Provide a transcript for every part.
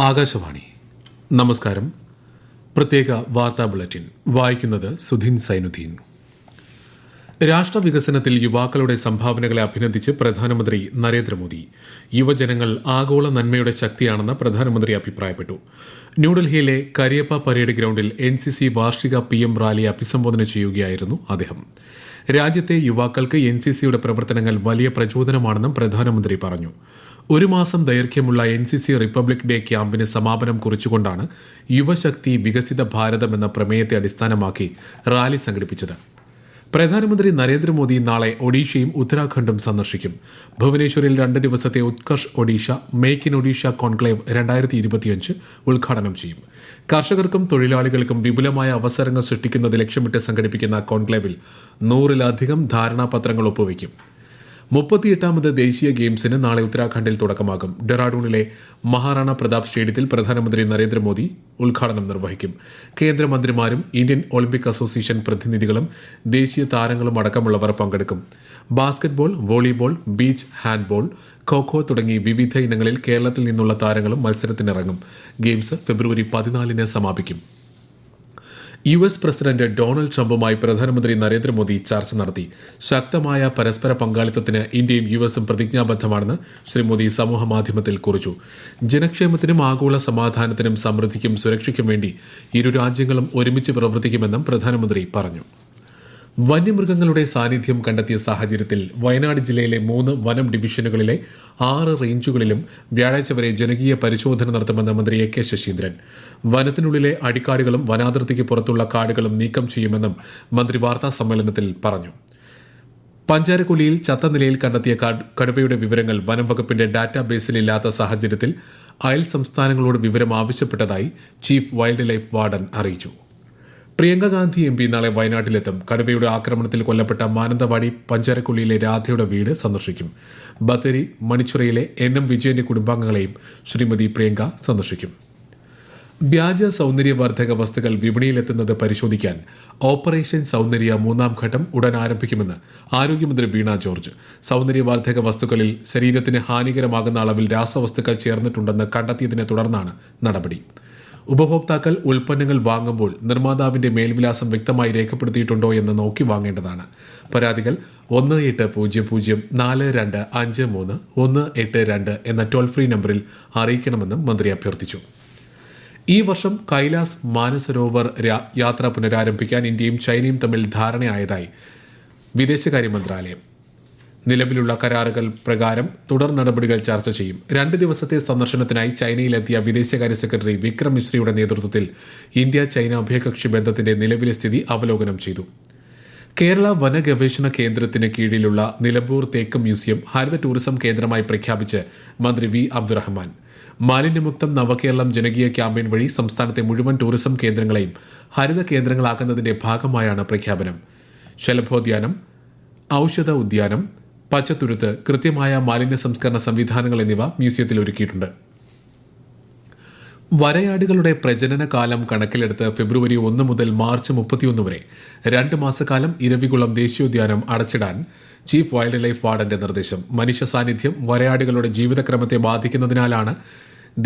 ആകാശവാണി. നമസ്കാരം. പ്രത്യേക വാർത്താ ബുള്ളറ്റിൻ വായിക്കുന്നത് സുധീൻ സൈനുദ്ദീൻ. രാഷ്ട്രവികസനത്തിൽ യുവാക്കളുടെ സംഭാവനകളെ അഭിനന്ദിച്ച് പ്രധാനമന്ത്രി നരേന്ദ്രമോദി. യുവജനങ്ങൾ ആഗോള നന്മയുടെ ശക്തിയാണെന്ന് പ്രധാനമന്ത്രി അഭിപ്രായപ്പെട്ടു. ന്യൂഡൽഹിയിലെ കരിയപ്പ പരേഡ് ഗ്രൌണ്ടിൽ NCC വാർഷിക PM റാലിയെ അഭിസംബോധന ചെയ്യുകയായിരുന്നു അദ്ദേഹം. രാജ്യത്തെ യുവാക്കൾക്ക് NCCയുടെ പ്രവർത്തനങ്ങൾ വലിയ പ്രചോദനമാണെന്നും പ്രധാനമന്ത്രി പറഞ്ഞു. ഒരു മാസം ദൈർഘ്യമുള്ള NCC റിപ്പബ്ലിക് ഡേ ക്യാമ്പിന് സമാപനം കുറിച്ചുകൊണ്ടാണ് യുവശക്തി വികസിത ഭാരതം എന്ന പ്രമേയത്തെ അടിസ്ഥാനമാക്കി റാലി സംഘടിപ്പിച്ചത്. പ്രധാനമന്ത്രി നരേന്ദ്രമോദി നാളെ ഒഡീഷയും ഉത്തരാഖണ്ഡും സന്ദർശിക്കും. ഭുവനേശ്വറിൽ 2 ദിവസത്തെ Utkarsh Odisha make in Odisha conclave 2025 ഉദ്ഘാടനം ചെയ്യും. കർഷകർക്കും തൊഴിലാളികൾക്കും വിപുലമായ അവസരങ്ങൾ സൃഷ്ടിക്കുന്നത് ലക്ഷ്യമിട്ട് സംഘടിപ്പിക്കുന്ന കോൺക്ലേവിൽ 100-ലധികം ധാരണാപത്രങ്ങൾ ഒപ്പുവയ്ക്കും. 38ാമത് ദേശീയ ഗെയിംസിന് നാളെ ഉത്തരാഖണ്ഡിൽ തുടക്കമാകും. ഡെറാഡൂണിലെ മഹാറാണ പ്രതാപ് സ്റ്റേഡിയത്തിൽ പ്രധാനമന്ത്രി നരേന്ദ്രമോദി ഉദ്ഘാടനം നിർവഹിക്കും. കേന്ദ്രമന്ത്രിമാരും ഇന്ത്യൻ ഒളിമ്പിക് അസോസിയേഷൻ പ്രതിനിധികളും ദേശീയ താരങ്ങളും അടക്കമുള്ളവർ പങ്കെടുക്കും. Basketball, volleyball, beach handball, kho തുടങ്ങി വിവിധ ഇനങ്ങളിൽ കേരളത്തിൽ നിന്നുള്ള താരങ്ങളും മത്സരത്തിനിറങ്ങും. ഗെയിംസ് ഫെബ്രുവരി 14 സമാപിക്കും. US പ്രസിഡന്റ് ഡൊണാൾഡ് ട്രംപുമായി പ്രധാനമന്ത്രി നരേന്ദ്രമോദി ചർച്ച നടത്തി. ശക്തമായ പരസ്പര പങ്കാളിത്തത്തിന് ഇന്ത്യയും US പ്രതിജ്ഞാബദ്ധമാണെന്ന് ശ്രീ മോദി സമൂഹമാധ്യമത്തിൽ കുറിച്ചു. ജനക്ഷേമത്തിനും ആഗോള സമാധാനത്തിനും സമൃദ്ധിക്കും സുരക്ഷയ്ക്കും വേണ്ടി ഇരു രാജ്യങ്ങളും ഒരുമിച്ച് പ്രവർത്തിക്കുമെന്നും പ്രധാനമന്ത്രി പറഞ്ഞു. വന്യമൃഗങ്ങളുടെ സാന്നിധ്യം കണ്ടെത്തിയ സാഹചര്യത്തിൽ വയനാട് ജില്ലയിലെ 3 വനം ഡിവിഷനുകളിലെ 6 റേഞ്ചുകളിലും വ്യാഴാഴ്ച വരെ ജനകീയ പരിശോധന നടത്തുമെന്ന് മന്ത്രി AK ശശീന്ദ്രൻ. വനത്തിനുള്ളിലെ അടിക്കാടുകളും വനാതിർത്തിക്ക് പുറത്തുള്ള കാടുകളും നീക്കം ചെയ്യുമെന്നും മന്ത്രി വാർത്താ സമ്മേളനത്തിൽ പറഞ്ഞു. പഞ്ചാരക്കുലിയിൽ ചത്ത നിലയിൽ കണ്ടെത്തിയ കടുവയുടെ വിവരങ്ങൾ വനം വകുപ്പിന്റെ ഡാറ്റാബേസിൽ ഇല്ലാത്ത സാഹചര്യത്തിൽ അയൽ സംസ്ഥാനങ്ങളോട് വിവരം ആവശ്യപ്പെട്ടതായി ചീഫ് വൈൽഡ് ലൈഫ് വാർഡൻ അറിയിച്ചു. പ്രിയങ്ക ഗാന്ധി MP നാളെ വയനാട്ടിലെത്തും. കടുവയുടെ ആക്രമണത്തിൽ കൊല്ലപ്പെട്ട മാനന്തവാടി പഞ്ചാരക്കുള്ളിയിലെ രാധയുടെ വീട് സന്ദർശിക്കും. ബത്തേരി മണിച്ചുറയിലെ NM വിജയന്റെ കുടുംബാംഗങ്ങളെയും ശ്രീമതി പ്രിയങ്ക സന്ദർശിക്കും. വ്യാജ സൗന്ദര്യവർദ്ധക വസ്തുക്കൾ വിപണിയിലെത്തുന്നത് പരിശോധിക്കാൻ ഓപ്പറേഷൻ സൗന്ദര്യ 3ാം ഘട്ടം ഉടൻ ആരംഭിക്കുമെന്ന് ആരോഗ്യമന്ത്രി വീണ ജോർജ്. സൗന്ദര്യവർദ്ധക വസ്തുക്കളിൽ ശരീരത്തിന് ഹാനികരമാകുന്ന അളവിൽ രാസവസ്തുക്കൾ ചേർന്നിട്ടുണ്ടെന്ന് കണ്ടെത്തിയതിനെ തുടർന്നാണ് നടപടി. ഉപഭോക്താക്കൾ ഉൽപ്പന്നങ്ങൾ വാങ്ങുമ്പോൾ നിർമ്മാതാവിന്റെ മേൽവിലാസം വ്യക്തമായി രേഖപ്പെടുത്തിയിട്ടുണ്ടോ എന്ന് നോക്കി വാങ്ങേണ്ടതാണ്. പരാതികൾ 1804253182 എന്ന ടോൾ ഫ്രീ നമ്പറിൽ അറിയിക്കണമെന്നും മന്ത്രി അഭ്യർത്ഥിച്ചു. ഈ വർഷം കൈലാസ് മാനസരോവർ യാത്ര പുനരാരംഭിക്കാൻ ഇന്ത്യയും ചൈനയും തമ്മിൽ ധാരണയായതായി വിദേശകാര്യ മന്ത്രാലയം. നിലവിലുള്ള കരാറുകൾ പ്രകാരം തുടർ നടപടികൾ ചർച്ച ചെയ്യും. 2 ദിവസത്തെ സന്ദർശനത്തിനായി ചൈനയിലെത്തിയ വിദേശകാര്യ സെക്രട്ടറി വിക്രം മിശ്രയുടെ നേതൃത്വത്തിൽ ഇന്ത്യ ചൈന ഉഭയകക്ഷി ബന്ധത്തിന്റെ നിലവിലെ സ്ഥിതി അവലോകനം ചെയ്തു. കേരള വന ഗവേഷണ കേന്ദ്രത്തിന് കീഴിലുള്ള നിലമ്പൂർ തേക്ക് മ്യൂസിയം ഹരിത ടൂറിസം കേന്ദ്രമായി പ്രഖ്യാപിച്ച് മന്ത്രി V അബ്ദുറഹ്മാൻ. മാലിന്യമുക്തം നവകേരളം ജനകീയ ക്യാമ്പയിൻ വഴി സംസ്ഥാനത്തെ മുഴുവൻ ടൂറിസം കേന്ദ്രങ്ങളെയും ഹരിത കേന്ദ്രങ്ങളാക്കുന്നതിന്റെ ഭാഗമായാണ് പ്രഖ്യാപനം. ശലഭോദ്യാനം, ഔഷധ ഉദ്യാനം, പച്ചത്തുരുത്ത്, കൃത്യമായ മാലിന്യ സംസ്കരണ സംവിധാനങ്ങൾ എന്നിവ മ്യൂസിയത്തിൽ ഒരുക്കിയിട്ടുണ്ട്. വരയാടുകളുടെ പ്രജനന കാലം കണക്കിലെടുത്ത് ഫെബ്രുവരി 1 മുതൽ മാർച്ച് 31 വരെ 2 മാസക്കാലം ഇരവികുളം ദേശീയോദ്യാനം അടച്ചിടാൻ ചീഫ് വൈൽഡ് ലൈഫ് വാർഡന്റെ നിർദ്ദേശം. മനുഷ്യ സാന്നിധ്യം വരയാടുകളുടെ ജീവിതക്രമത്തെ ബാധിക്കുന്നതിനാലാണ്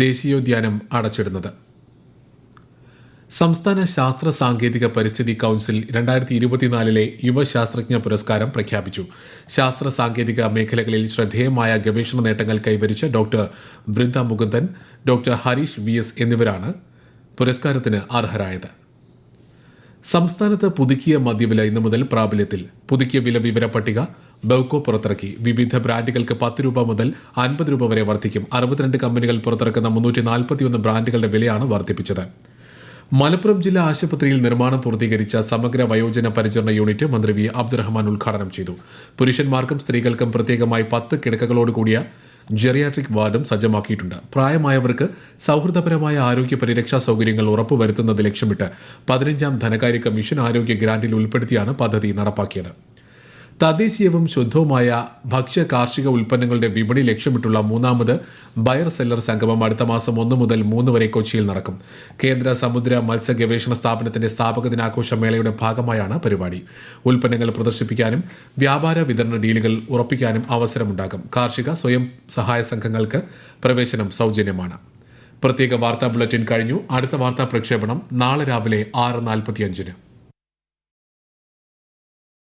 ദേശീയോദ്യാനം അടച്ചിടുന്നത്. സംസ്ഥാന ശാസ്ത്ര സാങ്കേതിക പരിസ്ഥിതി കൌൺസിൽ 2024 യുവശാസ്ത്രജ്ഞ പുരസ്കാരം പ്രഖ്യാപിച്ചു. ശാസ്ത്ര സാങ്കേതിക മേഖലകളിൽ ശ്രദ്ധേയമായ ഗവേഷണ നേട്ടങ്ങൾ കൈവരിച്ച doctor Vrinda Mukundan, doctor Harish VS എന്നിവരാണ് പുരസ്കാരത്തിന് അർഹരായത്. സംസ്ഥാനത്ത് പുതുക്കിയ മദ്യവില ഇന്നു മുതൽ പ്രാബല്യത്തിൽ. പുതുക്കിയ വില വിവര പട്ടിക ബെവ്കോ പുറത്തിറക്കി. വിവിധ ബ്രാൻഡുകൾക്ക് 10 രൂപ മുതൽ 50 രൂപ വരെ വർദ്ധിക്കും. 62 കമ്പനികൾ പുറത്തിറക്കുന്ന 341 ബ്രാൻഡുകളുടെ വിലയാണ് വർദ്ധിപ്പിച്ചത്. മലപ്പുറം ജില്ലാ ആശുപത്രിയിൽ നിർമ്മാണം പൂർത്തീകരിച്ച സമഗ്ര വയോജന പരിചരണ യൂണിറ്റ് മന്ത്രി V അബ്ദുറഹ്മാൻ ഉദ്ഘാടനം ചെയ്തു. പുരുഷന്മാർക്കും സ്ത്രീകൾക്കും പ്രത്യേകമായി 10 കിടക്കകളോടുകൂടിയ ജെറിയാട്രിക് വാർഡും സജ്ജമാക്കിയിട്ടുണ്ട്. പ്രായമായവർക്ക് സൗഹൃദപരമായ ആരോഗ്യ പരിരക്ഷാ സൗകര്യങ്ങൾ ഉറപ്പുവരുത്തുന്നത് ലക്ഷ്യമിട്ട് 15ാം ധനകാര്യ കമ്മീഷൻ ആരോഗ്യ ഗ്രാന്റിൽ ഉൾപ്പെടുത്തിയാണ് പദ്ധതി നടപ്പാക്കിയത്. തദ്ദേശീയവും ശുദ്ധവുമായ ഭക്ഷ്യ കാർഷിക ഉൽപ്പന്നങ്ങളുടെ വിപണി ലക്ഷ്യമിട്ടുള്ള 3ാമത് ബയർ സെല്ലർ സംഗമം അടുത്ത മാസം 1 മുതൽ 3 വരെ കൊച്ചിയിൽ നടക്കും. കേന്ദ്ര സമുദ്ര മത്സ്യ ഗവേഷണ സ്ഥാപനത്തിന്റെ സ്ഥാപക ദിനാഘോഷ മേളയുടെ ഭാഗമായാണ് പരിപാടി. ഉൽപ്പന്നങ്ങൾ പ്രദർശിപ്പിക്കാനും വ്യാപാര വിതരണ ഡീലുകൾ ഉറപ്പിക്കാനും അവസരമുണ്ടാകും. കാർഷിക സ്വയം സഹായ സംഘങ്ങൾക്ക് പ്രവേശനം സൗജന്യമാണ്. പ്രത്യേക വാർത്താ ബുള്ളറ്റിൻ കഴിഞ്ഞു. അടുത്ത വാർത്താ പ്രക്ഷേപണം നാളെ രാവിലെ 6:45.